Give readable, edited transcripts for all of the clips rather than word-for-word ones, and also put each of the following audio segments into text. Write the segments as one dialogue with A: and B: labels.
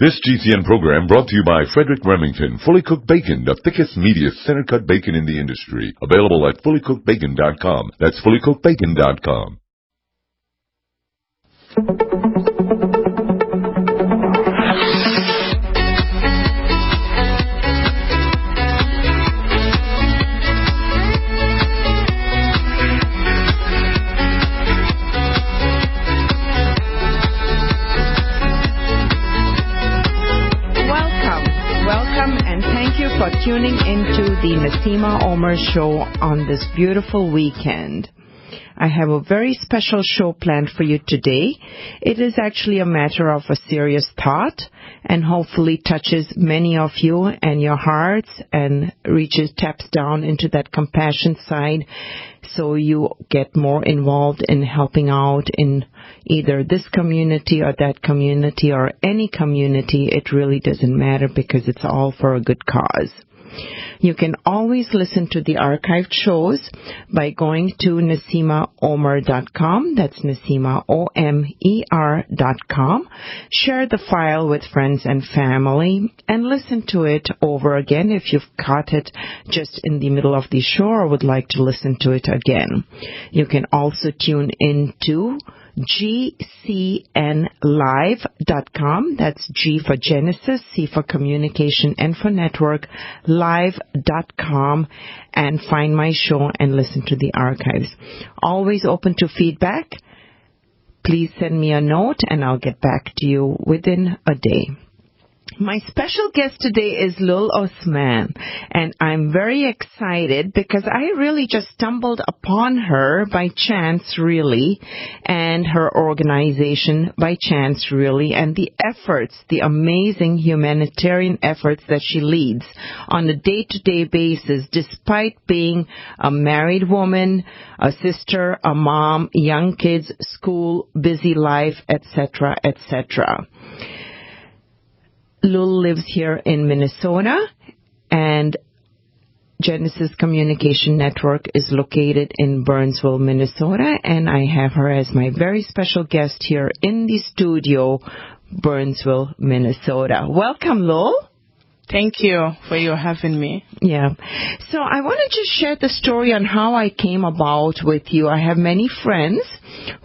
A: This GCN program brought to you by Frederick Remington, fully cooked bacon, the thickest, meatiest, center-cut bacon in the industry. Available at fullycookedbacon.com. That's fullycookedbacon.com.
B: For tuning into the Naseema Omer Show on this beautiful weekend. I have a very special show planned for you today. It is actually a matter of a serious thought and hopefully touches many of you and your hearts and taps down into that compassion side so you get more involved in helping out in either this community or that community or any community. It really doesn't matter because it's all for a good cause. You can always listen to the archived shows by going to NaseemaOmer.com. That's NaseemaOmer.com. Share the file with friends and family and listen to it over again if you've caught it just in the middle of the show or would like to listen to it again. You can also tune into GCNlive.com. That's G for Genesis, C for Communication, N for Network, live.com, and find my show and listen to the archives. Always open to feedback. Please send me a note and I'll get back to you within a day. My special guest today is Lul Osman, and I'm very excited because I really just stumbled upon her by chance, really, and her organization by chance, really, and the efforts, the amazing humanitarian efforts that she leads on a day-to-day basis, despite being a married woman, a sister, a mom, young kids, school, busy life, etc., etc. Lul lives here in Minnesota, and Genesis Communication Network is located in Burnsville, Minnesota, and I have her as my very special guest here in the studio, Burnsville, Minnesota. Welcome, Lul.
C: Thank you for your having me.
B: Yeah. So I want to just share the story on how I came about with you. I have many friends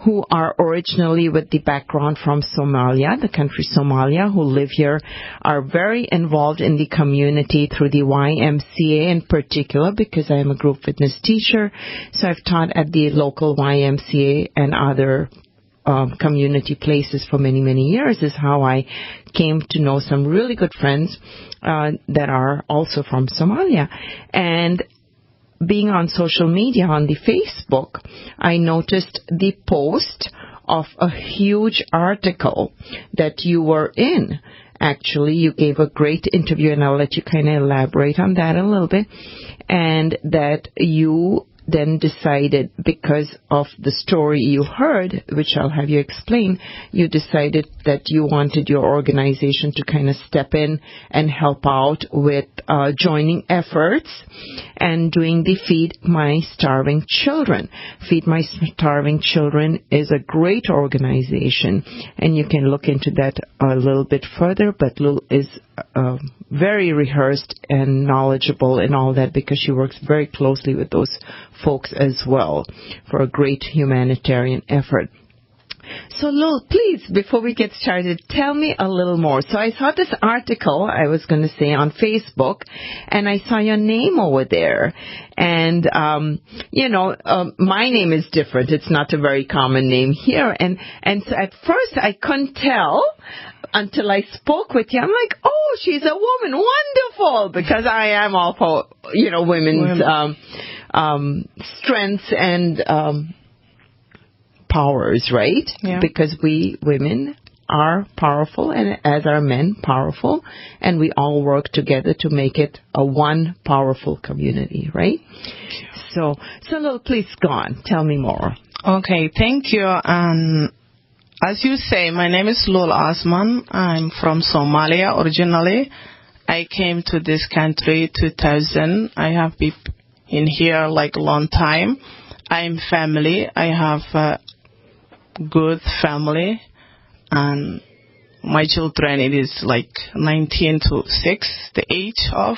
B: who are originally with the background from Somalia, the country Somalia, who live here, are very involved in the community through the YMCA in particular, because I am a group fitness teacher. So I've taught at the local YMCA and other community places for many, many years. Is how I came to know some really good friends that are also from Somalia. And being on social media, on the Facebook, I noticed the post of a huge article that you were in. Actually, you gave a great interview, and I'll let you kind of elaborate on that a little bit, and that you then decided, because of the story you heard, which I'll have you explain, you decided that you wanted your organization to kind of step in and help out with joining efforts and doing the Feed My Starving Children. Feed My Starving Children is a great organization, and you can look into that a little bit further, but Lul is very rehearsed and knowledgeable in all that because she works very closely with those folks as well for a great humanitarian effort. So, Lul, please, before we get started, tell me a little more. So I saw this article, I was going to say, on Facebook, and I saw your name over there. And, my name is different. It's not a very common name here. And so at first I couldn't tell until I spoke with you. I'm like, oh, she's a woman. Wonderful. Because I am all for, women's strengths and powers, right?
C: Yeah.
B: Because we women are powerful, and as are men powerful, and we all work together to make it a one powerful community, right? So Lul, please go on. Tell me more.
C: Okay, thank you. As you say, my name is Lul Osman. I'm from Somalia originally. I came to this country 2000. I have been in here like a long time. I'm family. I have a good family, and my children, it is like 19 to 6, the age of,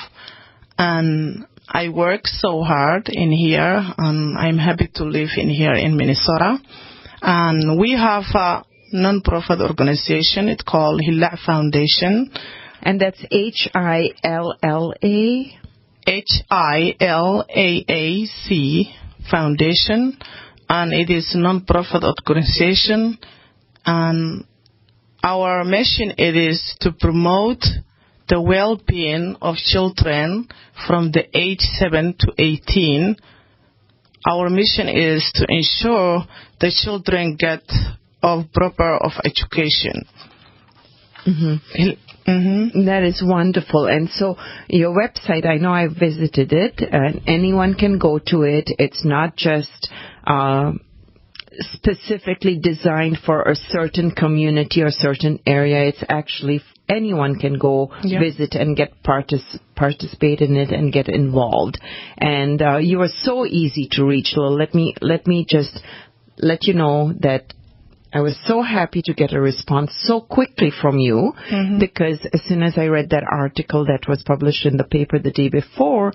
C: and I work so hard in here, and I'm happy to live in here in Minnesota. And we have a non-profit organization. It's called Hilla Foundation.
B: And that's HILLA?
C: HILAAC Foundation. And it is a non-profit organization. And our mission, it is to promote the well-being of children from the age 7 to 18. Our mission is to ensure the children get proper education.
B: That is wonderful. And so your website, I know I visited it, and anyone can go to it. It's not just specifically designed for a certain community or certain area. It's actually anyone can go visit and get participate in it and get involved. And you are so easy to reach. Lil. Let me just let you know that I was so happy to get a response so quickly from you, because as soon as I read that article that was published in the paper the day before,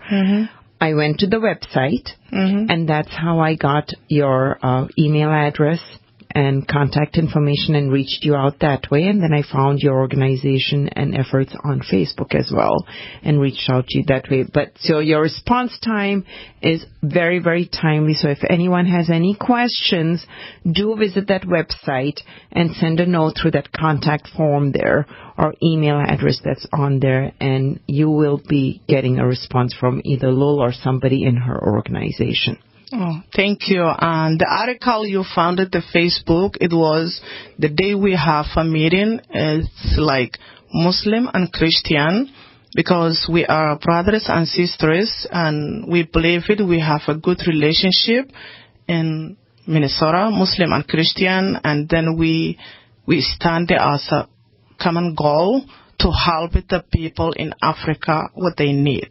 B: I went to the website, and that's how I got your email address and contact information and reached you out that way. And then I found your organization and efforts on Facebook as well and reached out to you that way. But so your response time is very, very timely. So if anyone has any questions, do visit that website and send a note through that contact form there or email address that's on there, and you will be getting a response from either Lul or somebody in her organization.
C: Oh, thank you. And the article you found at the Facebook, it was the day we have a meeting. It's like Muslim and Christian, because we are brothers and sisters, and we believe it. We have a good relationship in Minnesota, Muslim and Christian, and then we stand there as a common goal to help the people in Africa what they need.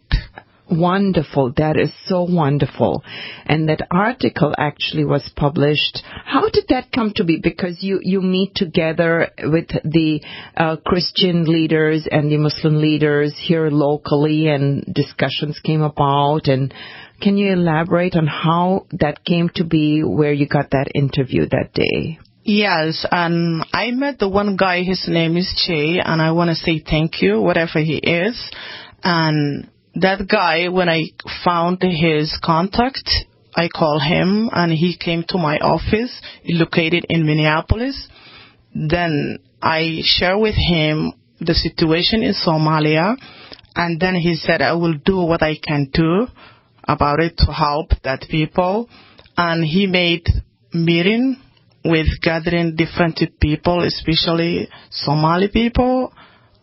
B: Wonderful. That is so wonderful. And that article actually was published. How did that come to be? Because you meet together with the Christian leaders and the Muslim leaders here locally, and discussions came about. And can you elaborate on how that came to be, where you got that interview that day?
C: Yes, and I met the one guy, his name is Che, and I want to say thank you, whatever he is. And that guy, when I found his contact, I called him, and he came to my office, located in Minneapolis. Then I shared with him the situation in Somalia, and then he said, I will do what I can do about it to help that people. And he made meeting with gathering different people, especially Somali people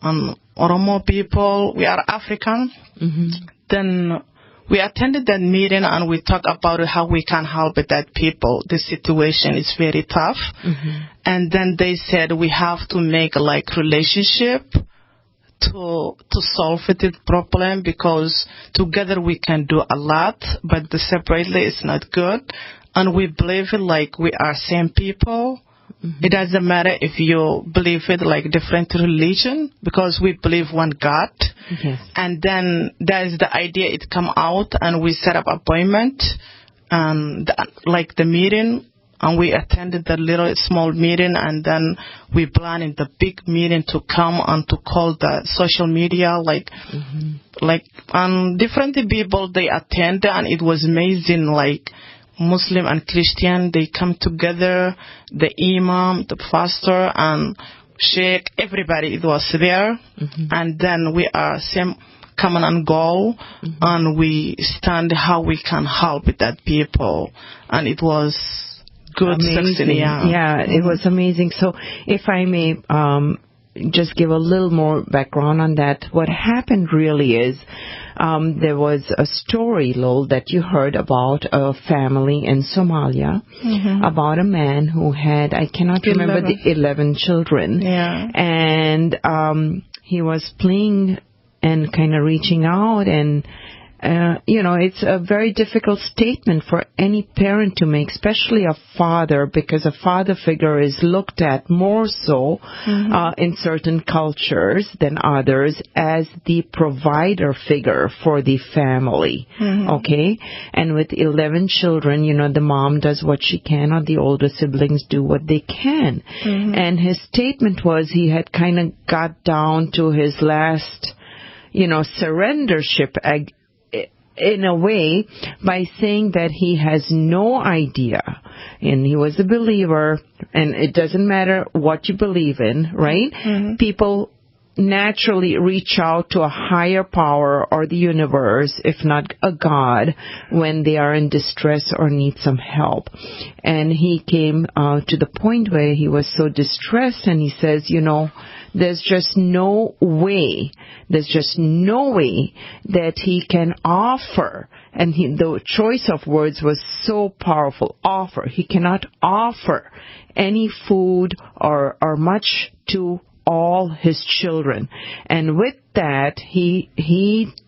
C: and Oromo people. We are African. Then we attended that meeting, and we talked about how we can help that people. The situation is very tough. And then they said we have to make like relationship to solve the problem, because together we can do a lot, but the separately is not good. And we believe it like we are same people. It doesn't matter if you believe it like different religion, because we believe one God. And then that is the idea. It come out, and we set up appointment, like the meeting, and we attended the little small meeting, and then we planned the big meeting to come and to call the social media, different people they attend, and it was amazing. Like Muslim and Christian, they come together, the imam, the pastor, and sheikh, everybody, it was there. And then we are same common and goal, and we stand how we can help that people. And it was good.
B: Amazing. Yeah, it was amazing. So if I may just give a little more background on that, what happened really is there was a story, Lol, that you heard about a family in Somalia, about a man who had, I cannot remember, the 11 children. And he was playing and kind of reaching out, and it's a very difficult statement for any parent to make, especially a father, because a father figure is looked at more so in certain cultures than others as the provider figure for the family. Okay? And with 11 children, the mom does what she can, or the older siblings do what they can. And his statement was he had kind of got down to his last, surrendership in a way by saying that he has no idea, and he was a believer, and it doesn't matter what you believe in, right? People naturally reach out to a higher power or the universe, if not a God, when they are in distress or need some help. And he came to the point where he was so distressed, and he says, there's just no way that he can offer. And the choice of words was so powerful. Offer. He cannot offer any food or much to all his children. And with that, he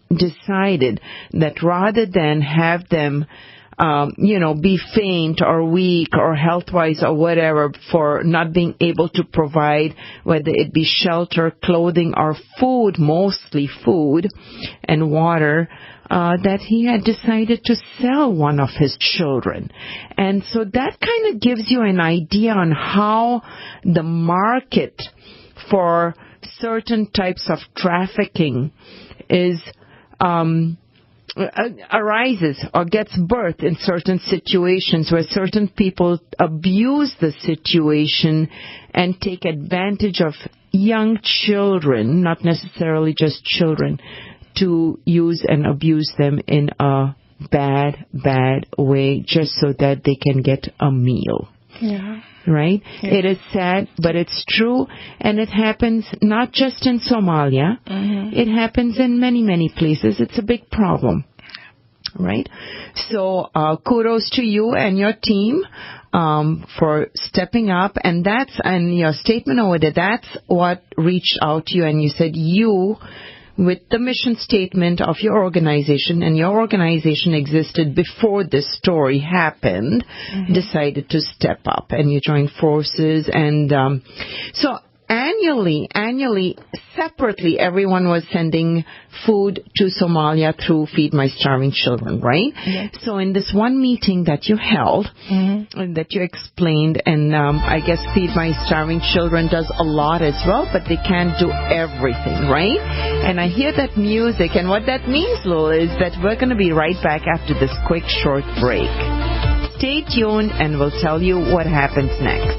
B: decided that rather than have them be faint or weak or health-wise or whatever for not being able to provide, whether it be shelter, clothing, or food, mostly food and water, that he had decided to sell one of his children. And so that kind of gives you an idea on how the market for certain types of trafficking arises or gets birth in certain situations where certain people abuse the situation and take advantage of young children, not necessarily just children, to use and abuse them in a bad way just so that they can get a meal.
C: Yeah.
B: Right? Yeah. It is sad, but it's true, and it happens not just in Somalia. It happens in many places. It's a big problem. Right? So kudos to you and your team for stepping up, and your statement over there, that's what reached out to you, and you said you, with the mission statement of your organization, and your organization existed before this story happened, decided to step up, and you joined forces. And so annually, separately, everyone was sending food to Somalia through Feed My Starving Children, right?
C: Yes.
B: So in this one meeting that you held, and that you explained, and I guess Feed My Starving Children does a lot as well, but they can't do everything, right? And I hear that music, and what that means, Lul, is that we're going to be right back after this quick short break. Stay tuned, and we'll tell you what happens next.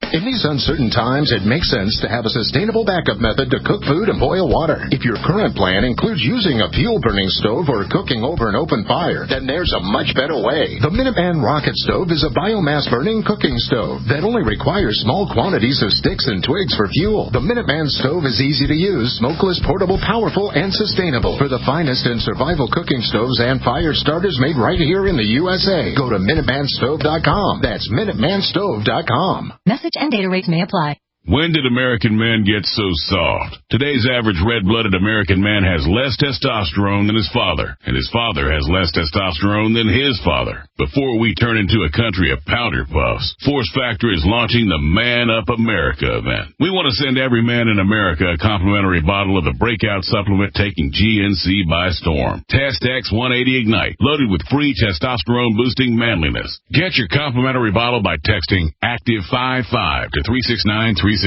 D: In these uncertain times, it makes sense to have a sustainable backup method to cook food and boil water. If your current plan includes using a fuel-burning stove or cooking over an open fire, then there's a much better way. The Minuteman Rocket Stove is a biomass-burning cooking stove that only requires small quantities of sticks and twigs for fuel. The Minuteman Stove is easy to use, smokeless, portable, powerful, and sustainable. For the finest in survival cooking stoves and fire starters made right here in the USA, go to MinutemanStove.com. That's MinutemanStove.com.
E: Message and data rates may apply.
F: When did American men get so soft? Today's average red-blooded American man has less testosterone than his father, and his father has less testosterone than his father. Before we turn into a country of powder puffs, Force Factor is launching the Man Up America event. We want to send every man in America a complimentary bottle of the breakout supplement taking GNC by storm. Test X 180 Ignite, loaded with free testosterone-boosting manliness. Get your complimentary bottle by texting ACTIVE55 to 369-369.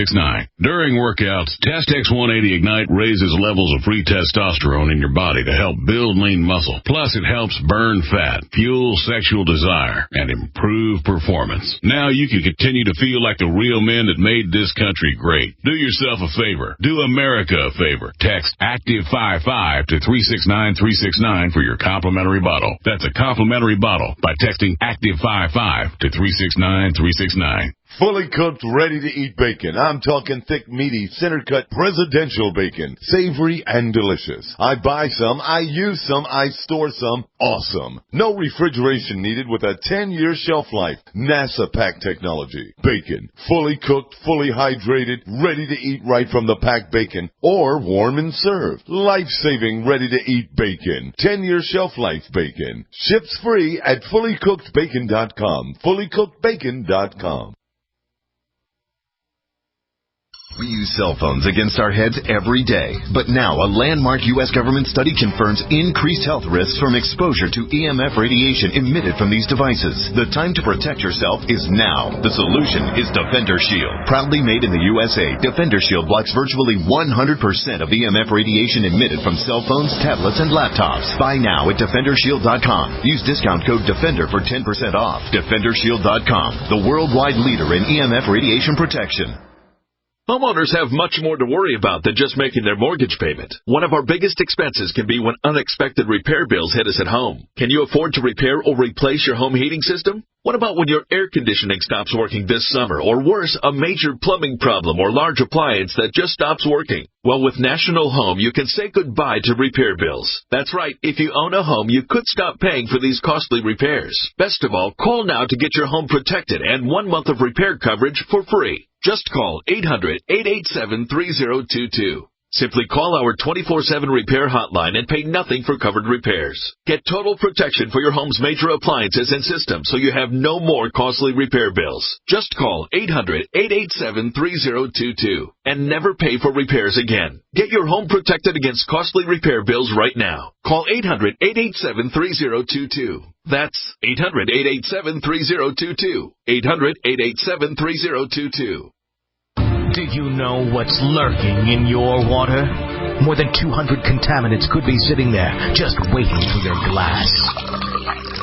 F: During workouts, Test X 180 Ignite raises levels of free testosterone in your body to help build lean muscle. Plus, it helps burn fat, fuel sexual desire, and improve performance. Now you can continue to feel like the real men that made this country great. Do yourself a favor. Do America a favor. Text ACTIVE55 to 369-369 for your complimentary bottle. That's a complimentary bottle by texting ACTIVE55 to 369-369.
A: Fully cooked, ready-to-eat bacon. I'm talking thick, meaty, center-cut, presidential bacon. Savory and delicious. I buy some, I use some, I store some. Awesome. No refrigeration needed with a 10-year shelf life. NASA pack technology. Bacon. Fully cooked, fully hydrated, ready to eat right from the packed bacon. Or warm and served. Life-saving, ready-to-eat bacon. 10-year shelf life bacon. Ships free at fullycookedbacon.com. Fullycookedbacon.com.
E: We use cell phones against our heads every day. But now a landmark U.S. government study confirms increased health risks from exposure to EMF radiation emitted from these devices. The time to protect yourself is now. The solution is Defender Shield. Proudly made in the USA, Defender Shield blocks virtually 100% of EMF radiation emitted from cell phones, tablets, and laptops. Buy now at DefenderShield.com. Use discount code DEFENDER for 10% off. DefenderShield.com, the worldwide leader in EMF radiation protection.
G: Homeowners have much more to worry about than just making their mortgage payment. One of our biggest expenses can be when unexpected repair bills hit us at home. Can you afford to repair or replace your home heating system? What about when your air conditioning stops working this summer, or worse, a major plumbing problem or large appliance that just stops working? Well, with National Home, you can say goodbye to repair bills. That's right. If you own a home, you could stop paying for these costly repairs. Best of all, call now to get your home protected and 1 month of repair coverage for free. Just call 800-887-3022. Simply call our 24/7 repair hotline and pay nothing for covered repairs. Get total protection for your home's major appliances and systems so you have no more costly repair bills. Just call 800-887-3022 and never pay for repairs again. Get your home protected against costly repair bills right now. Call 800-887-3022. That's 800-887-3022. 800-887-3022.
H: Do you know what's lurking in your water? More than 200 contaminants could be sitting there, just waiting for your glass.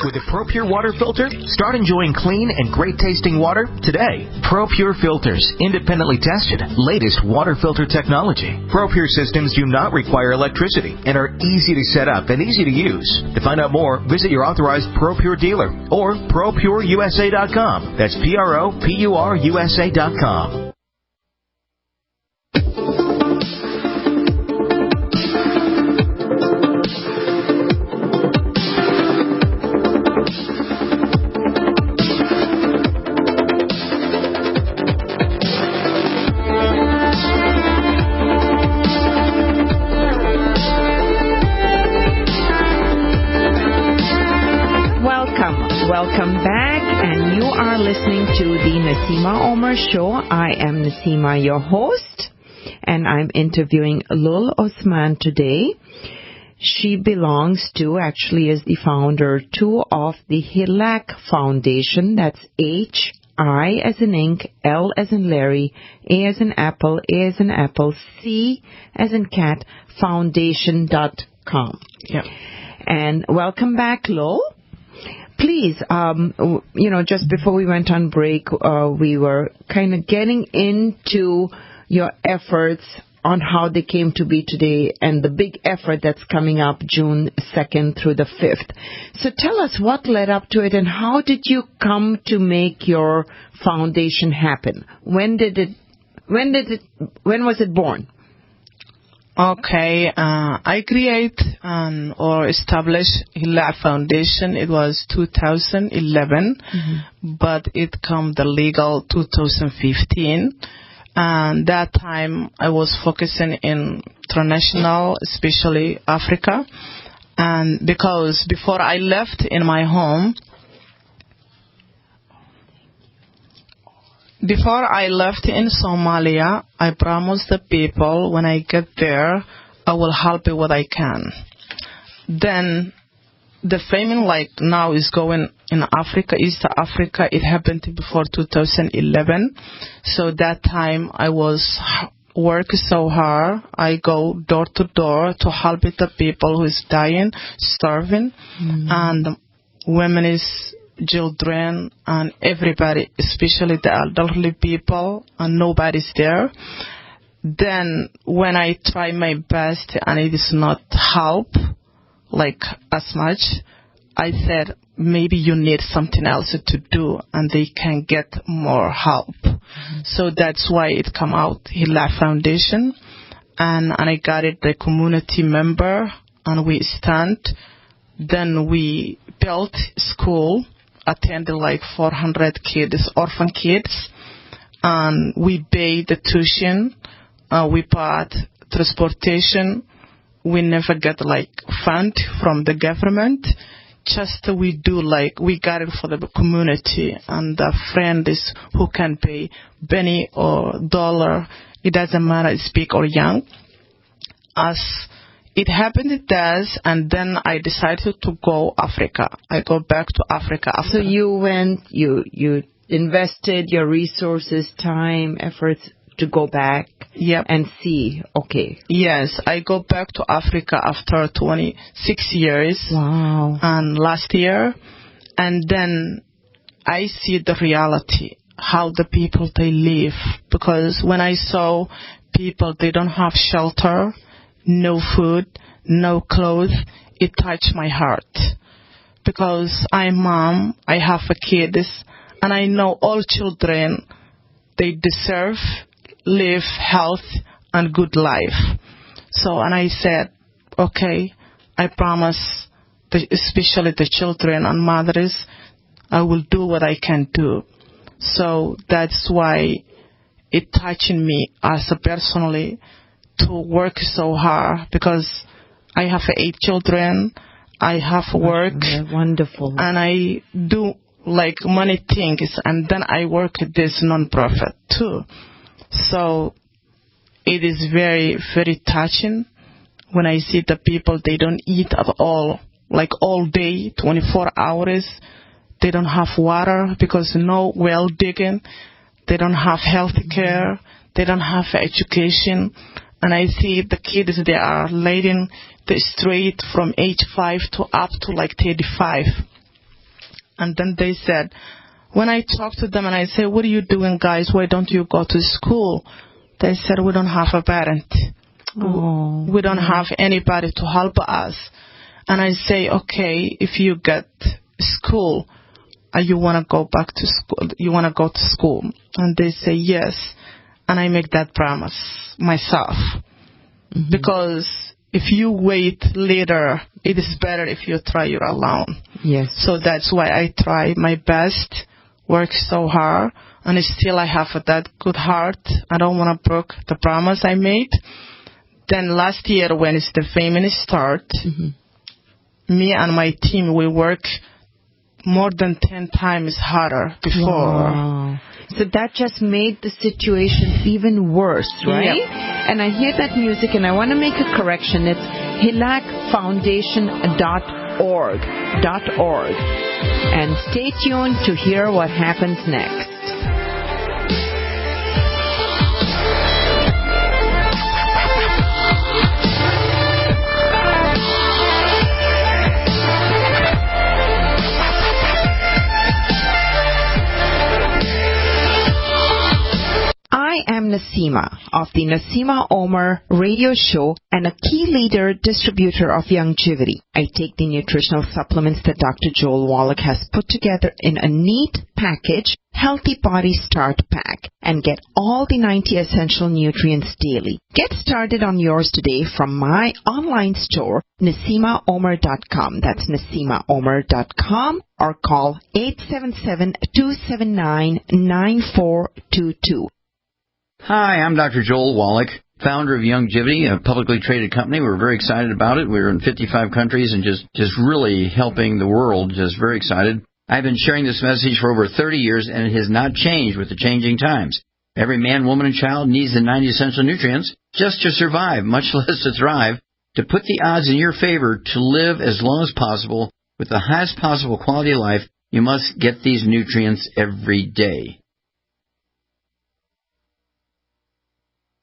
H: With a ProPure water filter, start enjoying clean and great-tasting water today. ProPure filters, independently tested, latest water filter technology. ProPure systems do not require electricity and are easy to set up and easy to use. To find out more, visit your authorized ProPure dealer or ProPureUSA.com. That's ProPureUSA.com.
B: Welcome back, and you are listening to the Naseema Omer Show. I am Naseema, your host, and I'm interviewing Lul Osman today. She belongs to, actually is the founder too, of the HILAC Foundation. That's H-I as in ink, L as in Larry, A as in apple, A as in apple, C as in cat, foundation.com.
C: Yeah.
B: And welcome back, Lul. Please, just before we went on break, we were kind of getting into your efforts on how they came to be today and the big effort that's coming up June 2nd through the 5th. So tell us what led up to it and how did you come to make your foundation happen? When was it born?
C: Okay, I create or establish HILAC Foundation. It was 2011, but it come the legal 2015. And that time I was focusing in international, especially Africa. And because before I left in my home, before I left in Somalia, I promised the people when I get there, I will help you what I can. Then the famine like now is going in Africa, East Africa. It happened before 2011. So that time I was working so hard. I go door to door to help the people who is dying, starving, and women is children and everybody, especially the elderly people, and nobody's there. Then when I try my best and it is not help like as much, I said maybe you need something else to do, and they can get more help. So that's why it come out, Hilak Foundation. And I got it, the community member, and we stand. Then we built school, attended like 400 kids, orphan kids, and we paid the tuition, we bought transportation. We never get like fund from the government. Just we do like, we got it for the community, and the friend is who can pay penny or dollar. It doesn't matter, it's big or young. As it happened, it does, and then I decided to go Africa. I go back to Africa after.
B: So you went, you invested your resources, time, efforts to go back and see, okay.
C: Yes, I go back to Africa after 26 years.
B: Wow.
C: And last year, and then I see the reality, how the people, they live. Because when I saw people, they don't have shelter, no food, no clothes, it touched my heart. Because I'm mom, I have a kids, and I know all children, they deserve live health and good life. So, and I said, okay, I promise, especially the children and mothers, I will do what I can do. So that's why it touched me as a personally to work so hard, because I have 8 children, I have work.
B: Wonderful.
C: And I do like many things, and then I work at this non-profit too. So it is very, very touching when I see the people, they don't eat at all, like all day, 24 hours. They don't have water because no well digging. They don't have health care. They don't have education. And I see the kids, they are leading the street from age 5 to up to like 35. And then they said, when I talk to them and I say, what are you doing, guys? Why don't you go to school? They said, we don't have a parent.
B: Oh.
C: We don't have anybody to help us. And I say, okay, if you get school, you want to go back to school, you want to go to school. And they say, yes. And I make that promise myself. Mm-hmm. Because if you wait later, it is better if you try it alone.
B: Yes.
C: So that's why I try my best, work so hard, and still I have that good heart. I don't want to break the promise I made. Then last year, when it's the famine start, me and my team, we work more than 10 times harder before.
B: Wow. So that just made the situation even worse, right?
C: Yep.
B: And I hear that music, and I want to make a correction. It's hilakfoundation.org. And stay tuned to hear what happens next. I am Naseema of the Naseema Omer Radio Show and a key leader distributor of Longevity. I take the nutritional supplements that Dr. Joel Wallach has put together in a neat package, Healthy Body Start Pack, and get all the 90 essential nutrients daily. Get started on yours today from my online store, NaseemaOmer.com. That's NaseemaOmer.com, or call 877-279-9422.
I: Hi, I'm Dr. Joel Wallach, founder of Longevity, a publicly traded company. We're very excited about it. We're in 55 countries and just really helping the world. Just very excited. I've been sharing this message for over 30 years, and it has not changed with the changing times. Every man, woman, and child needs the 90 essential nutrients just to survive, much less to thrive. To put the odds in your favor to live as long as possible with the highest possible quality of life, you must get these nutrients every day.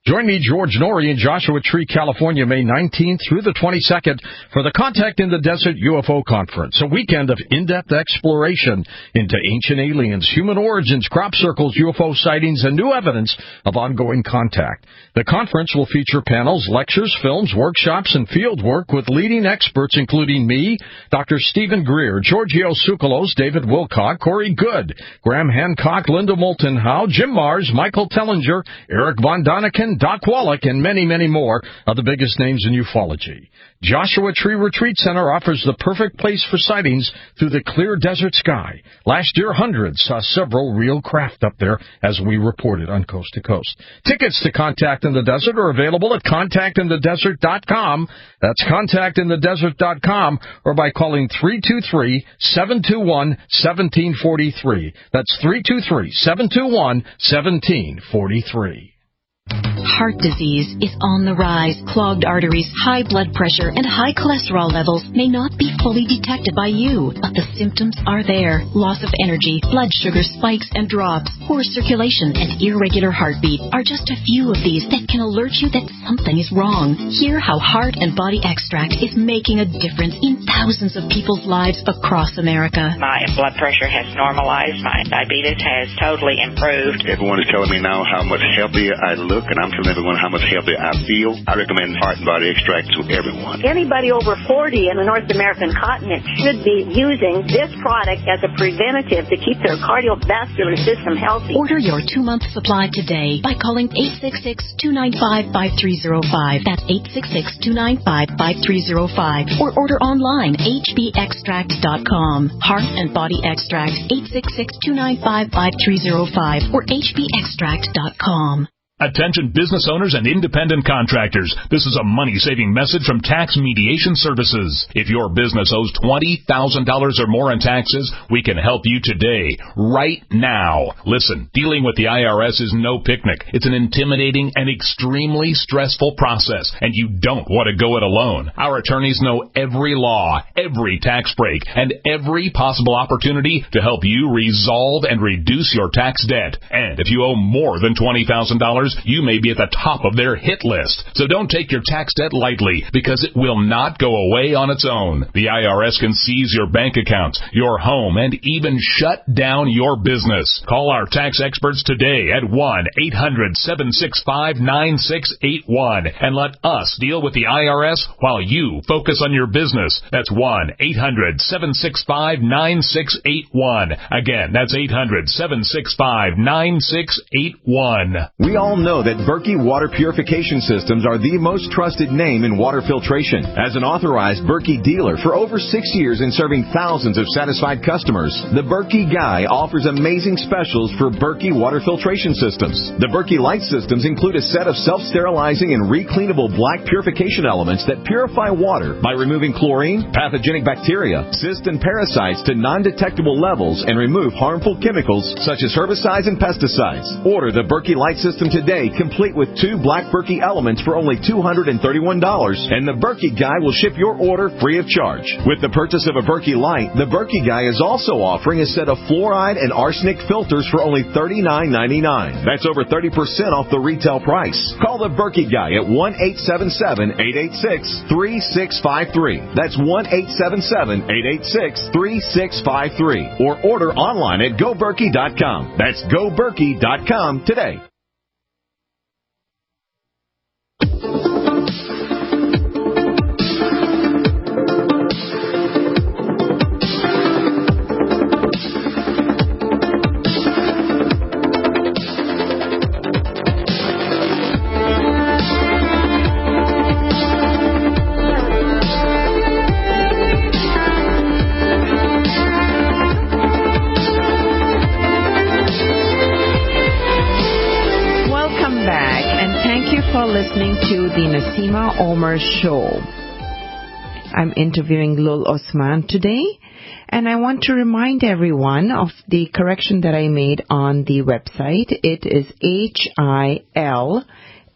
J: Join me, George Norrie, in Joshua Tree, California, May 19th through the 22nd for the Contact in the Desert UFO Conference, a weekend of in-depth exploration into ancient aliens, human origins, crop circles, UFO sightings, and new evidence of ongoing contact. The conference will feature panels, lectures, films, workshops, and field work with leading experts including me, Dr. Stephen Greer, Giorgio Tsoukalos, David Wilcock, Corey Good, Graham Hancock, Linda Moulton Howe, Jim Mars, Michael Tellinger, Eric Von Daniken, Doc Wallach, and many, many more of the biggest names in ufology. Joshua Tree Retreat Center offers the perfect place for sightings through the clear desert sky. Last year, hundreds saw several real craft up there, as we reported on Coast to Coast. Tickets to Contact in the Desert are available at contactinthedesert.com. That's contactinthedesert.com, or by calling 323-721-1743. That's 323-721-1743.
K: Heart disease is on the rise. Clogged arteries, high blood pressure, and high cholesterol levels may not be fully detected by you, but the symptoms are there. Loss of energy, blood sugar spikes and drops, poor circulation, and irregular heartbeat are just a few of these that can alert you that something is wrong. Hear how Heart and Body Extract is making a difference in thousands of people's lives across America.
L: My blood pressure has normalized. My diabetes has totally improved.
M: Everyone is telling me now how much healthier I look, and I'm telling everyone how much healthier I feel. I recommend Heart and Body Extract to everyone.
N: Anybody over 40 in the North American continent should be using this product as a preventative to keep their cardiovascular system healthy.
K: Order your 2-month supply today by calling 866-295-5305. That's 866-295-5305. Or order online, hbextract.com. Heart and Body Extract, 866-295-5305 or hbextract.com.
O: Attention business owners and independent contractors. This is a money-saving message from Tax Mediation Services. If your business owes $20,000 or more in taxes, we can help you today, right now. Listen, dealing with the IRS is no picnic. It's an intimidating and extremely stressful process, and you don't want to go it alone. Our attorneys know every law, every tax break, and every possible opportunity to help you resolve and reduce your tax debt. And if you owe more than $20,000, you may be at the top of their hit list. So don't take your tax debt lightly, because it will not go away on its own. The IRS can seize your bank accounts, your home, and even shut down your business. Call our tax experts today at 1-800-765-9681 and let us deal with the IRS while you focus on your business. That's 1-800-765-9681. Again, that's 800-765-9681.
P: We all know that Berkey Water Purification Systems are the most trusted name in water filtration. As an authorized Berkey dealer for over 6 years and serving thousands of satisfied customers, the Berkey Guy offers amazing specials for Berkey Water Filtration Systems. The Berkey Light Systems include a set of self-sterilizing and recleanable black purification elements that purify water by removing chlorine, pathogenic bacteria, cysts, and parasites to non-detectable levels and remove harmful chemicals such as herbicides and pesticides. Order the Berkey Light System today, complete with 2 black Berkey elements for only $231, and the Berkey Guy will ship your order free of charge. With the purchase of a Berkey Light, the Berkey Guy is also offering a set of fluoride and arsenic filters for only $39.99. That's over 30% off the retail price. Call the Berkey Guy at 1-877-886-3653. That's 1-877-886-3653. Or order online at goberkey.com. That's goberkey.com today.
B: Listening to the Naseema Omer Show. I'm interviewing Lul Osman today, and I want to remind everyone of the correction that I made on the website. It is HIL,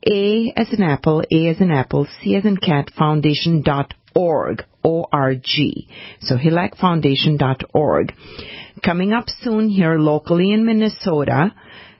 B: A as in apple, A as in apple, C as in cat, foundation.org, O-R-G. So hilakfoundation.org. Coming up soon here locally in Minnesota,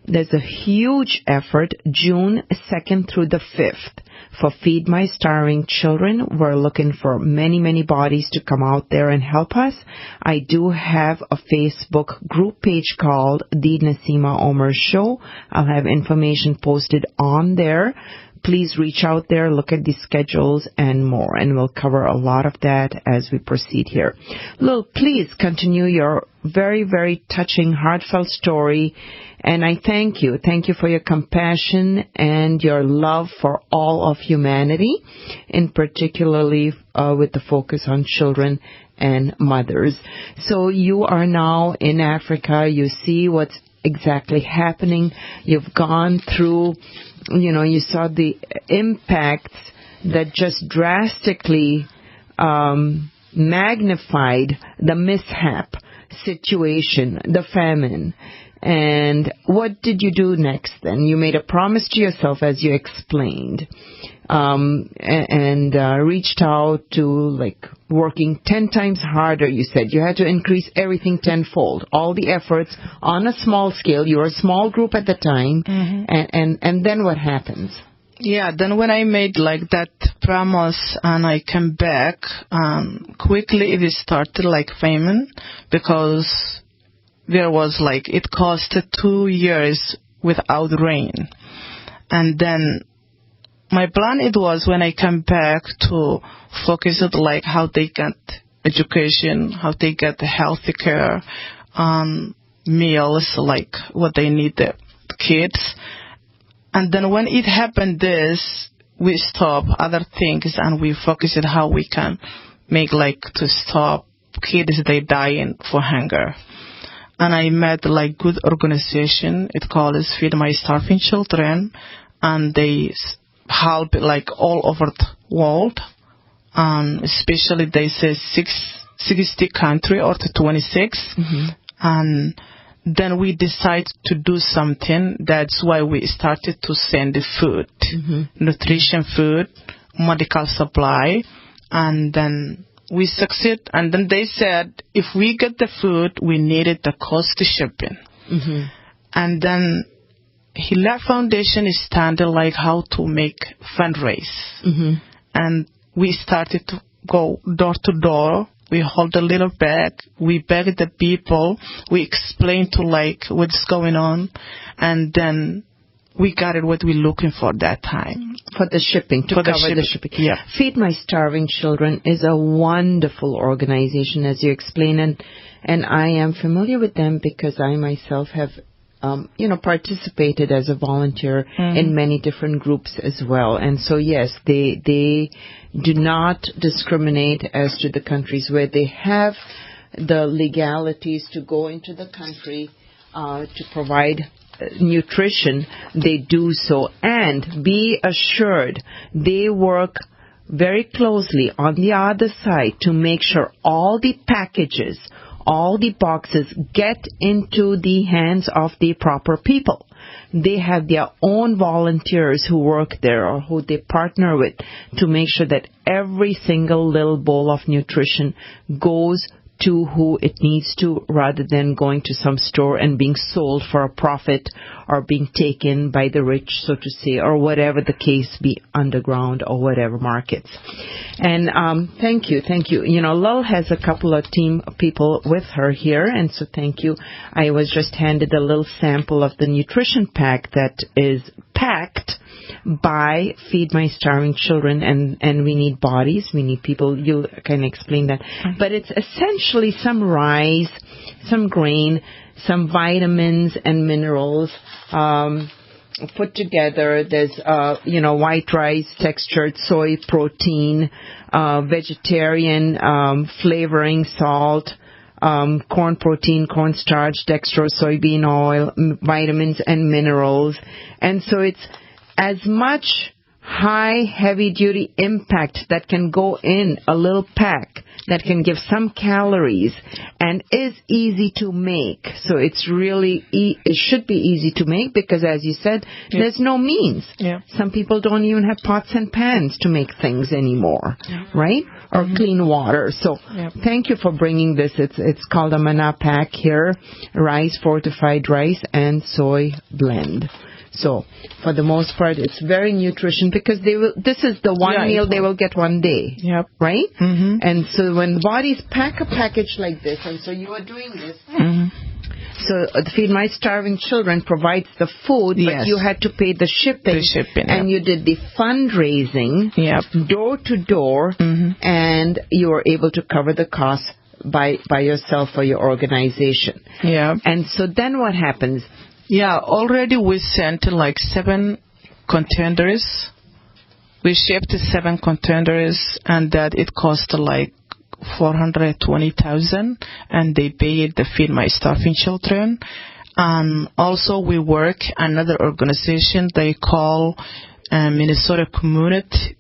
B: There's a huge effort June 2nd through the 5th for Feed My Starving Children. We're looking for many, many bodies to come out there and help us. I do have a Facebook group page called The Naseema Omer Show. I'll have information posted on there. Please reach out there, look at the schedules and more, and we'll cover a lot of that as we proceed here. Lil, please continue your very, very touching, heartfelt story, and I thank you. Thank you for your compassion and your love for all of humanity, in particularly with the focus on children and mothers. So you are now in Africa. You see what's exactly happening. You've gone through, you saw the impacts that just drastically magnified the mishap situation, the famine. And what did you do next then? You made a promise to yourself, as you explained, and reached out to working 10 times harder. You said you had to increase everything tenfold, all the efforts on a small scale. You were a small group at the time. Mm-hmm. And then what happens?
C: Yeah, then when I made that promise and I came back, quickly it started famine, because there was it cost 2 years without rain. And then my plan, it was when I come back to focus on how they get education, how they get healthy care, meals, what they need, the kids. And then when it happened we stop other things and we focus on how we can make to stop kids they dying for hunger. And I met good organization. It calls Feed My Starving Children, and they help all over the world. Especially they say 60 country or to 26. Mm-hmm. And then we decide to do something. That's why we started to send the food, mm-hmm. nutrition food, medical supply, and then we succeed. And then they said, if we get the food, we needed the cost of shipping. Mm-hmm. And then Hila Foundation is standing how to make fundraise. Mm-hmm. And we started to go door to door. We hold a little bag. We beg the people. We explain to what's going on. And then we got it what we're looking for that time.
B: For the shipping, to cover the shipping. Yeah. Feed My Starving Children is a wonderful organization, as you explain, and I am familiar with them because I myself have, participated as a volunteer in many different groups as well. And so, yes, they do not discriminate as to the countries where they have the legalities to go into the country to provide nutrition. They do so, and be assured they work very closely on the other side to make sure all the packages, all the boxes get into the hands of the proper people. They have their own volunteers who work there or who they partner with to make sure that every single little bowl of nutrition goes to who it needs to, rather than going to some store and being sold for a profit or being taken by the rich, so to say, or whatever the case be, underground or whatever markets. And thank you. Lul has a couple of team people with her here, and so thank you. I was just handed a little sample of the nutrition pack that is packed by Feed My Starving Children, and we need bodies, we need people. You can explain that. But it's essentially some rice, some grain, some vitamins and minerals put together. There's, white rice, textured soy protein, vegetarian flavoring, salt, corn protein, cornstarch, dextrose, soybean oil, vitamins and minerals. And so it's as much high, heavy-duty impact that can go in a little pack that can give some calories and is easy to make. So it's really, it should be easy to make because, as you said, there's no means.
C: Yeah.
B: Some people don't even have pots and pans to make things anymore, right? Or clean water. So thank you for bringing this. It's called a Mana Pack here, rice, fortified rice, and soy blend. So, for the most part, it's very nutritious because this is the one meal they will get one day.
C: Yep.
B: Right? Mm-hmm. And so when bodies pack a package like this, and so you are doing this, so Feed My Starving Children provides the food, but you had to pay the shipping. And you did the fundraising, door to door, and you were able to cover the cost by yourself or your organization.
C: Yeah.
B: And so then what happens?
C: Yeah, already we sent like 7 containers. We shipped 7 containers, and that it cost like $420,000, and they paid the Feed My Starving Children. And also we work another organization they call Minnesota Community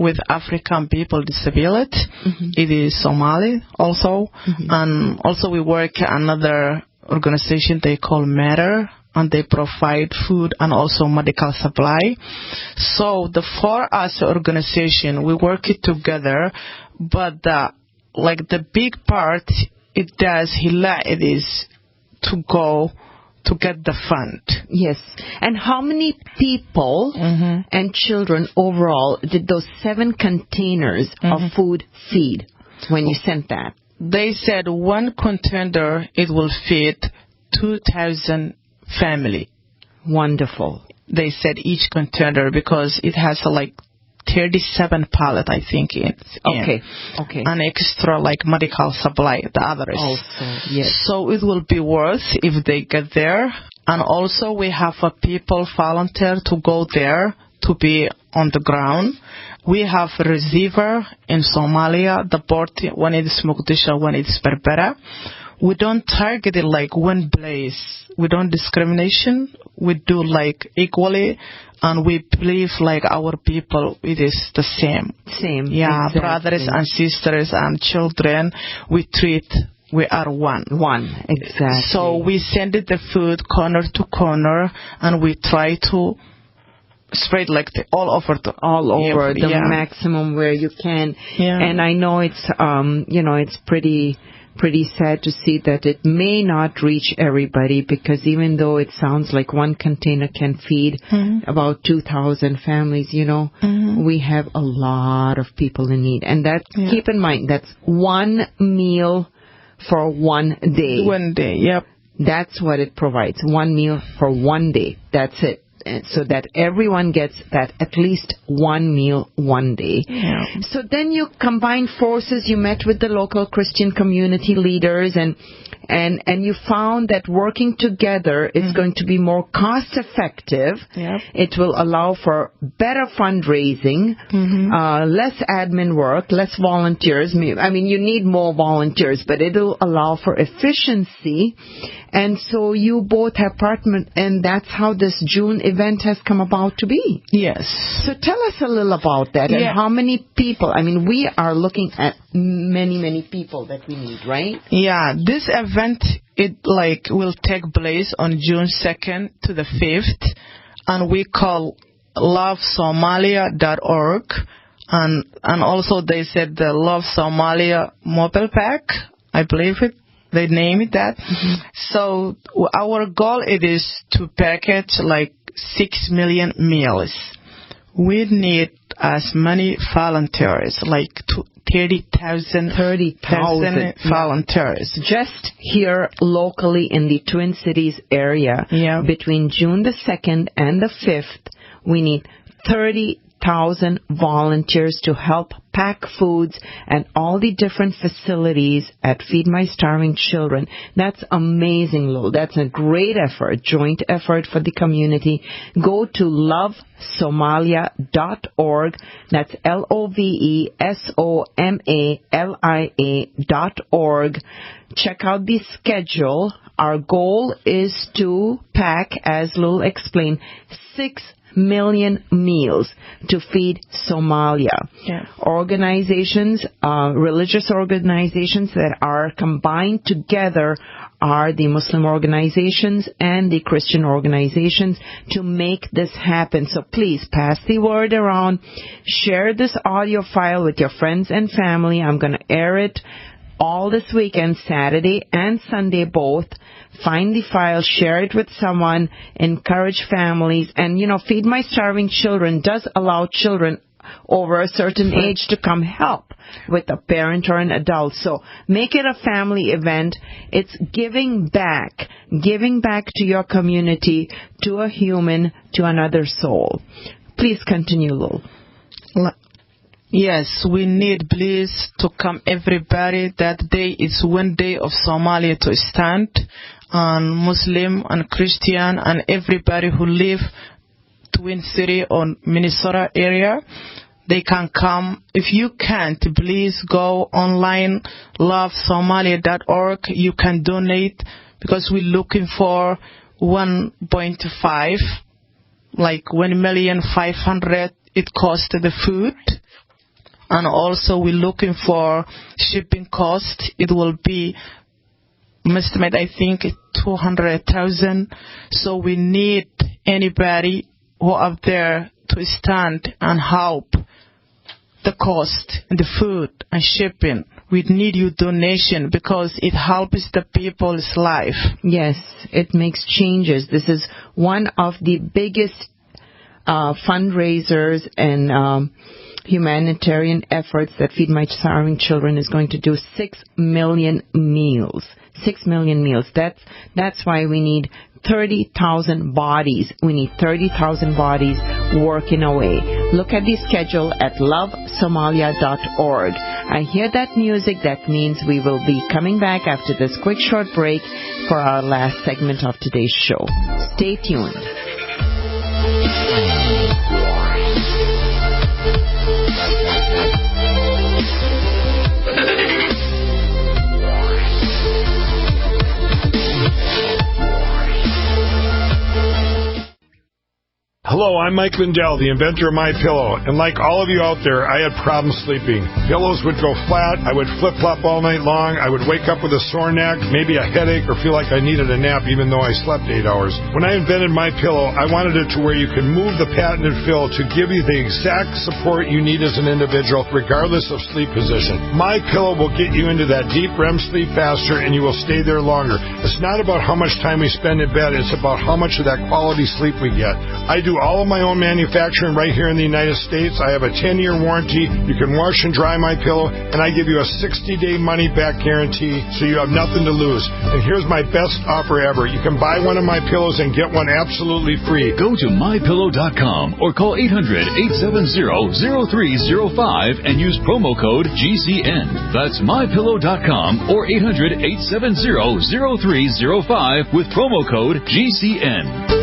C: with African People Disability. It is Somali also. And also we work another organization they call Matter, and they provide food and also medical supply. So the 4 us organization, we work it together, but the big part it is to go to get the fund.
B: Yes. And how many people and children overall did those 7 containers of food feed when you sent that?
C: They said 1 container, it will feed 2,000 family.
B: Wonderful.
C: They said each container because it has like 37 pallet, I think.
B: Okay.
C: An extra like medical supply, the others.
B: Also, yes.
C: So it will be worth if they get there. And also we have people volunteer to go there to be on the ground. We have a receiver in Somalia, the port, one is Mogadishu, one is Berbera. We don't target it like one place. We don't discrimination. We do like equally, and we believe like our people, it is the same.
B: Same.
C: Yeah,
B: exactly.
C: Brothers and sisters and children, we are one.
B: One, exactly.
C: So we send it the food corner to corner, and we try to spread like all over the
B: maximum where you can. And I know it's it's pretty sad to see that it may not reach everybody, because even though it sounds like one container can feed about 2,000 families, we have a lot of people in need. And that keep in mind, that's one meal for one day.
C: One day, yep.
B: That's what it provides. One meal for one day. That's it. So that everyone gets that at least one meal one day.
C: Yeah.
B: So then you combined forces, you met with the local Christian community leaders, and you found that working together is going to be more cost effective.
C: Yep.
B: It will allow for better fundraising, less admin work, less volunteers. I mean, you need more volunteers, but it'll allow for efficiency. And so you both have partnered, and that's how this June event has come about to be.
C: Yes.
B: So tell us a little about that and how many people. I mean, we are looking at many people that we need, right?
C: Yeah, this event, it will take place on June 2nd to the 5th, and we call lovesomalia.org, and also they said the Love Somalia mobile pack, I believe it. They name it that. So our goal it is to package like 6 million meals. We need as many volunteers, like 30,000 volunteers.
B: Just here locally in the Twin Cities area, between June the 2nd and the 5th, we need 30,000 volunteers to help pack foods at all the different facilities at Feed My Starving Children. That's amazing, Lil. That's a great effort, joint effort for the community. Go to lovesomalia.org. That's LOVESOMALIA.org. Check out the schedule. Our goal is to pack, as Lil explained, 6 million meals to feed Somalia.
C: Yeah.
B: Organizations, religious organizations that are combined together are the Muslim organizations and the Christian organizations to make this happen. So please pass the word around. Share this audio file with your friends and family. I'm going to air it all this weekend, Saturday and Sunday both. Find the file, share it with someone, encourage families, and, Feed My Starving Children does allow children over a certain age to come help with a parent or an adult. So make it a family event. It's giving back to your community, to a human, to another soul. Please continue, Lul.
C: Yes, we need please to come everybody. That day is one day of Somalia to stand, and Muslim and Christian and everybody who live Twin City or Minnesota area, they can come. If you can't, please go online, lovesomalia.org. You can donate because we're looking for 1.5, like 1,500,000 it cost the food. And also we're looking for shipping cost. It will be estimate, I think, 200,000. So we need anybody who are there to stand and help the cost and the food and shipping. We need your donation because it helps the people's life.
B: Yes, it makes changes. This is one of the biggest fundraisers and humanitarian efforts that Feed My Starving Children is going to do. 6 million meals. 6 million meals. That's why we need 30,000 bodies. We need 30,000 bodies working away. Look at the schedule at lovesomalia.org. I hear that music. That means we will be coming back after this quick short break for our last segment of today's show. Stay tuned.
Q: Hello, I'm Mike Lindell, the inventor of MyPillow, and like all of you out there, I had problems sleeping. Pillows would go flat, I would flip-flop all night long, I would wake up with a sore neck, maybe a headache, or feel like I needed a nap even though I slept 8 hours. When I invented MyPillow, I wanted it to where you can move the patented fill to give you the exact support you need as an individual, regardless of sleep position. MyPillow will get you into that deep REM sleep faster, and you will stay there longer. It's not about how much time we spend in bed, it's about how much of that quality sleep we get. I do all of my own manufacturing right here in the United States. I have a 10-year warranty. You can wash and dry MyPillow, and I give you a 60-day money-back guarantee, so you have nothing to lose. And here's my best offer ever. You can buy one of my pillows and get one absolutely free.
R: Go to mypillow.com or call 800-870-0305 and use promo code GCN. That's mypillow.com or 800-870-0305 with promo code GCN.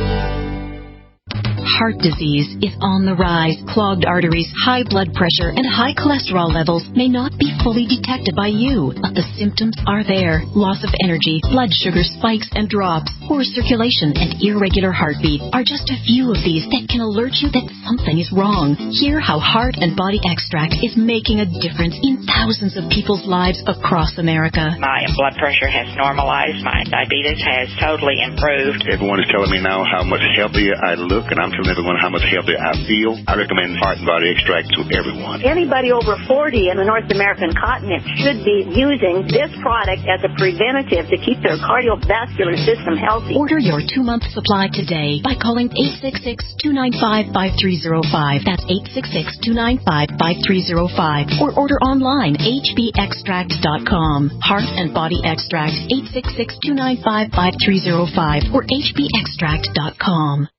K: Heart disease is on the rise. Clogged arteries, high blood pressure, and high cholesterol levels may not be fully detected by you, but the symptoms are there. Loss of energy, blood sugar spikes and drops, poor circulation, and irregular heartbeat are just a few of these that can alert you that something is wrong. Hear how Heart and Body Extract is making a difference in thousands of people's lives across America.
L: My blood pressure has normalized. My diabetes has totally improved.
M: Everyone is telling me now how much healthier I look, and I'm telling everyone how much healthier I feel. I recommend Heart and Body Extract to everyone.
N: Anybody over 40 in the North American continent should be using this product as a preventative to keep their cardiovascular system healthy.
K: Order your 2-month supply today by calling 866-295-5305. That's 866-295-5305. Or order online, hbextract.com. Heart and Body Extract, 866-295-5305 or hbextract.com.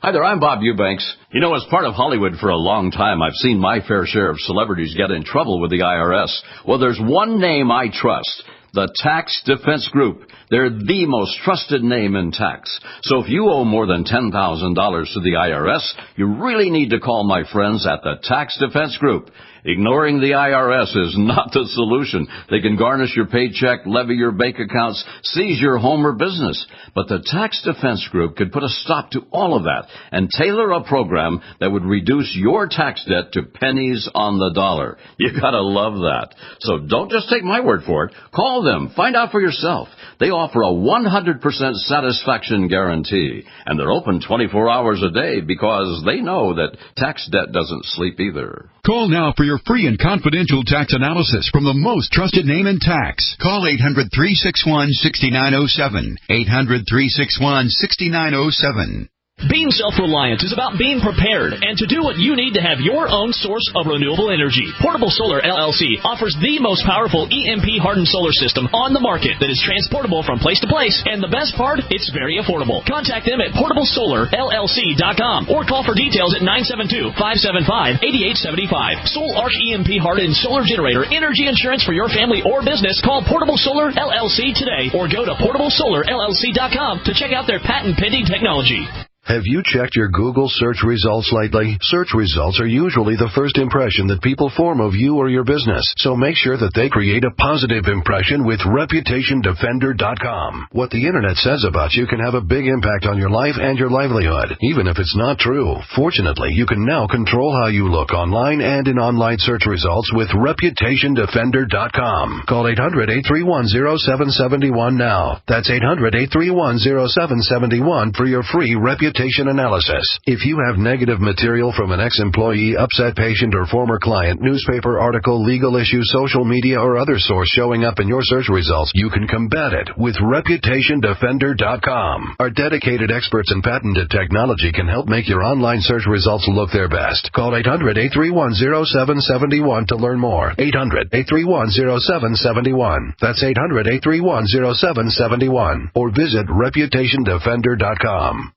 S: Hi there, I'm Bob Eubanks. You know, as part of Hollywood for a long time, I've seen my fair share of celebrities get in trouble with the IRS. Well, there's one name I trust, the Tax Defense Group. They're the most trusted name in tax. So if you owe more than $10,000 to the IRS, you really need to call my friends at the Tax Defense Group. Ignoring the IRS is not the solution. They can garnish your paycheck, levy your bank accounts, seize your home or business. But the Tax Defense Group could put a stop to all of that and tailor a program that would reduce your tax debt to pennies on the dollar. You gotta love that. So don't just take my word for it. Call them. Find out for yourself. They offer a 100% satisfaction guarantee. And they're open 24 hours a day because they know that tax debt doesn't sleep either.
T: Call now for your free and confidential tax analysis from the most trusted name in tax. Call 800-361-6907. 800-361-6907.
U: Being self-reliant is about being prepared and to do what you need to have your own source of renewable energy. Portable Solar LLC offers the most powerful EMP-hardened solar system on the market that is transportable from place to place, and the best part, it's very affordable. Contact them at portablesolarllc.com or call for details at 972-575-8875. Soul Arch EMP-hardened solar generator energy insurance for your family or business. Call Portable Solar LLC today or go to portablesolarllc.com to check out their patent-pending technology.
V: Have you checked your Google search results lately? Search results are usually the first impression that people form of you or your business, so make sure that they create a positive impression with ReputationDefender.com. What the Internet says about you can have a big impact on your life and your livelihood, even if it's not true. Fortunately, you can now control how you look online and in online search results with ReputationDefender.com. Call 800-831-0771 now. That's 800-831-0771 for your free reputation analysis. If you have negative material from an ex-employee, upset patient, or former client, newspaper article, legal issue, social media, or other source showing up in your search results, you can combat it with ReputationDefender.com. Our dedicated experts in patented technology can help make your online search results look their best. Call 800-831-0771 to learn more. 800-831-0771. That's 800-831-0771. Or visit ReputationDefender.com.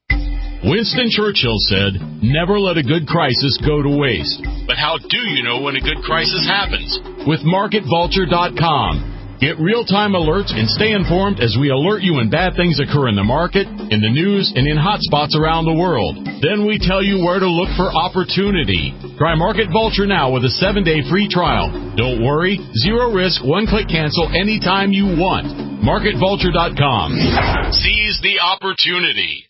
W: Winston Churchill said, "Never let a good crisis go to waste." But how do you know when a good crisis happens? With MarketVulture.com. Get real-time alerts and stay informed as we alert you when bad things occur in the market, in the news, and in hotspots around the world. Then we tell you where to look for opportunity. Try Market Vulture now with a 7-day free trial. Don't worry, zero risk, one-click cancel anytime you want. MarketVulture.com. Seize the opportunity.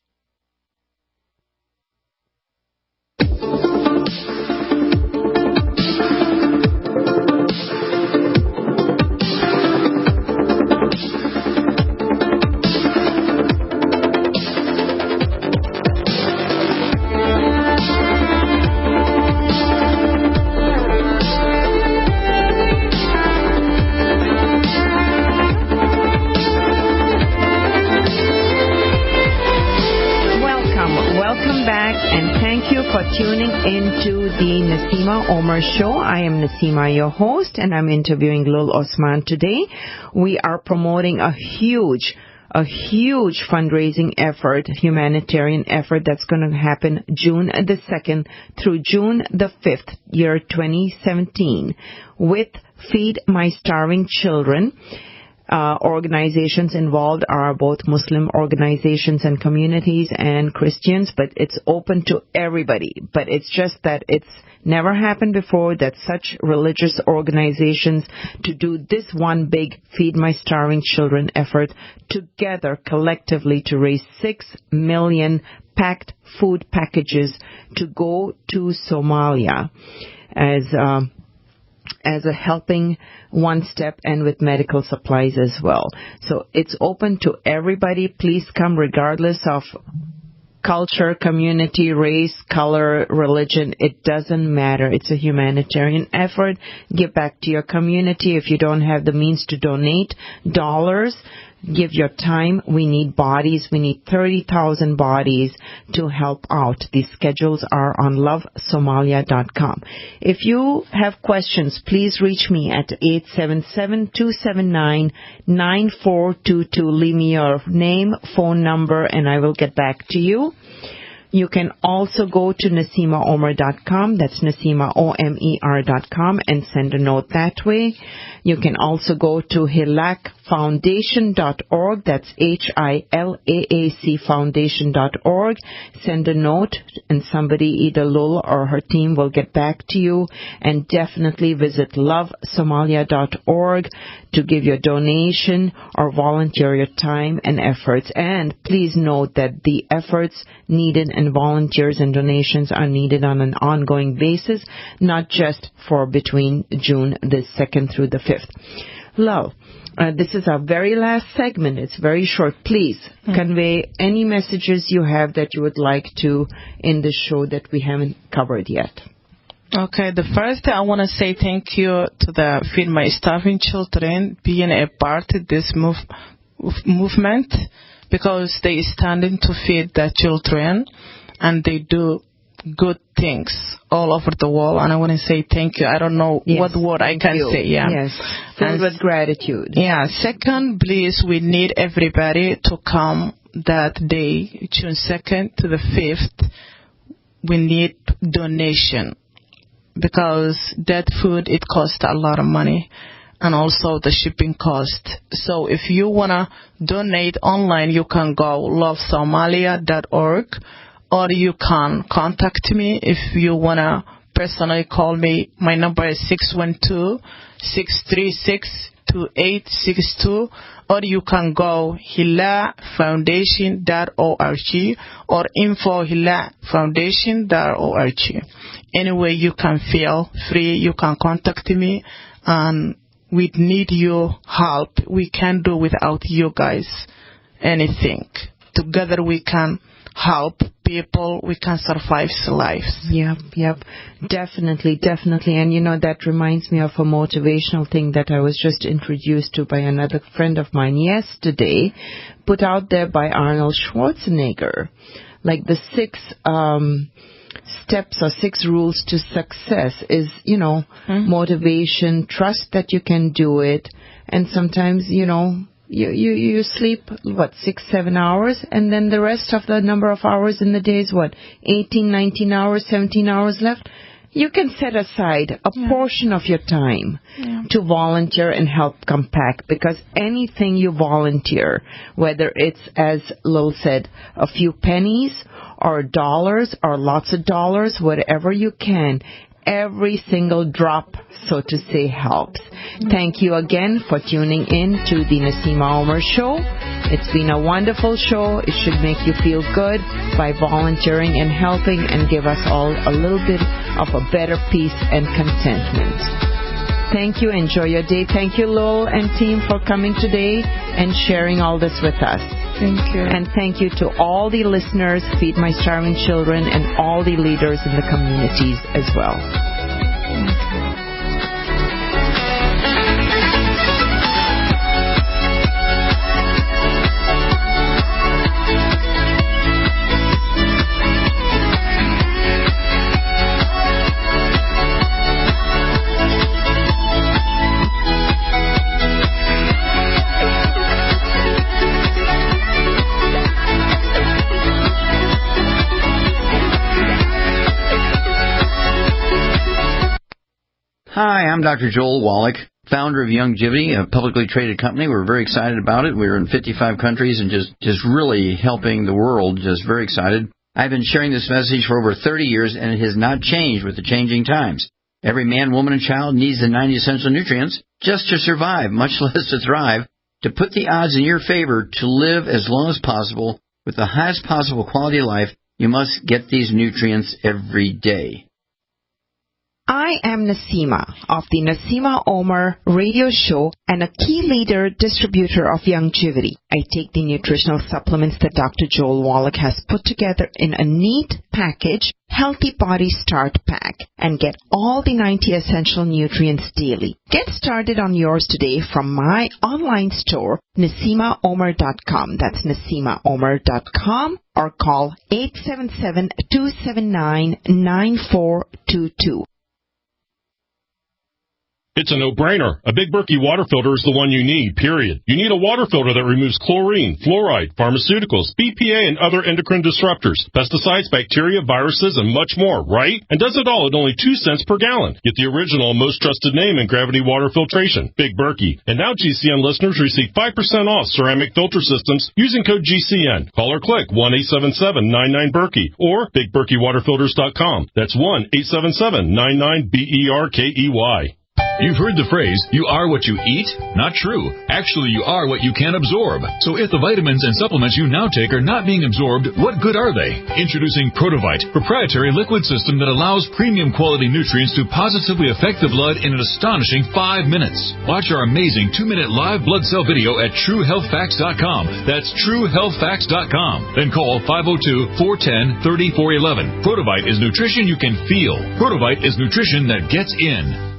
B: Tuning into the Naseema Omer Show. I am Naseema, your host, and I'm interviewing Lul Osman today. We are promoting a huge fundraising effort, humanitarian effort that's going to happen June the 2nd through June the 5th, year 2017, with Feed My Starving Children. Organizations involved are both Muslim organizations and communities and Christians, but it's open to everybody. But it's just that it's never happened before that such religious organizations to do this one big Feed My Starving Children effort together collectively to raise 6 million packed food packages to go to Somalia as a helping one step and with medical supplies as well. So it's open to everybody. Please come regardless of culture, community, race, color, religion. It doesn't matter. It's a humanitarian effort. Give back to your community. If you don't have the means to donate dollars, give your time. We need bodies. We need 30,000 bodies to help out. These schedules are on lovesomalia.com. If you have questions, please reach me at 877-279-9422. Leave me your name, phone number, and I will get back to you. You can also go to NaseemaOmer.com. That's NaseemaOmer.com and send a note that way. You can also go to Hilak hilaac.foundation.org. That's HILAAC foundation.org. Send a note and somebody, either Lul or her team, will get back to you. And definitely visit lovesomalia.org to give your donation or volunteer your time and efforts. And please note that the efforts needed and volunteers and donations are needed on an ongoing basis, not just for between June the 2nd through the 5th. Love, this is our very last segment. It's very short. Please convey any messages you have that you would like to in the show that we haven't covered yet.
C: Okay, the first thing I want to say thank you to the Feed My Starving Children being a part of this movement, because they standing to feed the children and they do good things all over the world, and I want to say thank you. I don't know what word I can say. Yeah.
B: Yes, filled with gratitude.
C: Yeah. Second, please, we need everybody to come that day, June 2nd to the 5th. We need donation, because that food, it costs a lot of money, and also the shipping cost. So if you want to donate online, you can go lovesomalia.org, or you can contact me if you want to personally call me. My number is 612-636-2862, or you can go hilaafoundation.org or info@hilaafoundation.org. Anyway, you can feel free. You can contact me, and we need your help. We can't do without you guys anything. Together we can help people. We can survive lives.
B: Yep. Definitely. And, that reminds me of a motivational thing that I was just introduced to by another friend of mine yesterday, put out there by Arnold Schwarzenegger. Like the 6 steps or 6 rules to success is, motivation, trust that you can do it, and sometimes, you sleep, 6-7 hours, and then the rest of the number of hours in the day is 18, 19 hours, 17 hours left. You can set aside a portion of your time to volunteer and help compact, because anything you volunteer, whether it's, as Lil said, a few pennies or dollars or lots of dollars, whatever you can, every single drop, so to say, helps. Thank you again for tuning in to the Naseema Omer Show. It's been a wonderful show. It should make you feel good by volunteering and helping, and give us all a little bit of a better peace and contentment. Thank you. Enjoy your day. Thank you, Lowell and team, for coming today and sharing all this with us.
C: Thank you.
B: And thank you to all the listeners, Feed My Starving Children, and all the leaders in the communities as well.
I: Hi, I'm Dr. Joel Wallach, founder of Youngevity, a publicly traded company. We're very excited about it. We're in 55 countries and just really helping the world. Just very excited. I've been sharing this message for over 30 years, and it has not changed with the changing times. Every man, woman, and child needs the 90 essential nutrients just to survive, much less to thrive. To put the odds in your favor to live as long as possible with the highest possible quality of life, you must get these nutrients every day.
B: I am Naseema of the Naseema Omer Radio Show and a key leader distributor of Youngevity. I take the nutritional supplements that Dr. Joel Wallach has put together in a neat package, Healthy Body Start Pack, and get all the 90 essential nutrients daily. Get started on yours today from my online store, NaseemaOmer.com. That's NaseemaOmer.com, or call 877-279-9422.
A: It's a no-brainer. A Big Berkey water filter is the one you need, period. You need a water filter that removes chlorine, fluoride, pharmaceuticals, BPA, and other endocrine disruptors, pesticides, bacteria, viruses, and much more, right? And does it all at only 2 cents per gallon. Get the original, most trusted name in gravity water filtration, Big Berkey. And now GCN listeners receive 5% off ceramic filter systems using code GCN. Call or click 1-877-99-BERKEY or BigBerkeyWaterFilters.com. That's 1-877-99-BERKEY.
R: You've heard the phrase, you are what you eat? Not true. Actually, you are what you can absorb. So if the vitamins and supplements you now take are not being absorbed, what good are they? Introducing Protovite, proprietary liquid system that allows premium quality nutrients to positively affect the blood in an astonishing 5 minutes. Watch our amazing 2-minute live blood cell video at TrueHealthFacts.com. That's TrueHealthFacts.com. Then call 502-410-3411. Protovite is nutrition you can feel. Protovite is nutrition that gets in.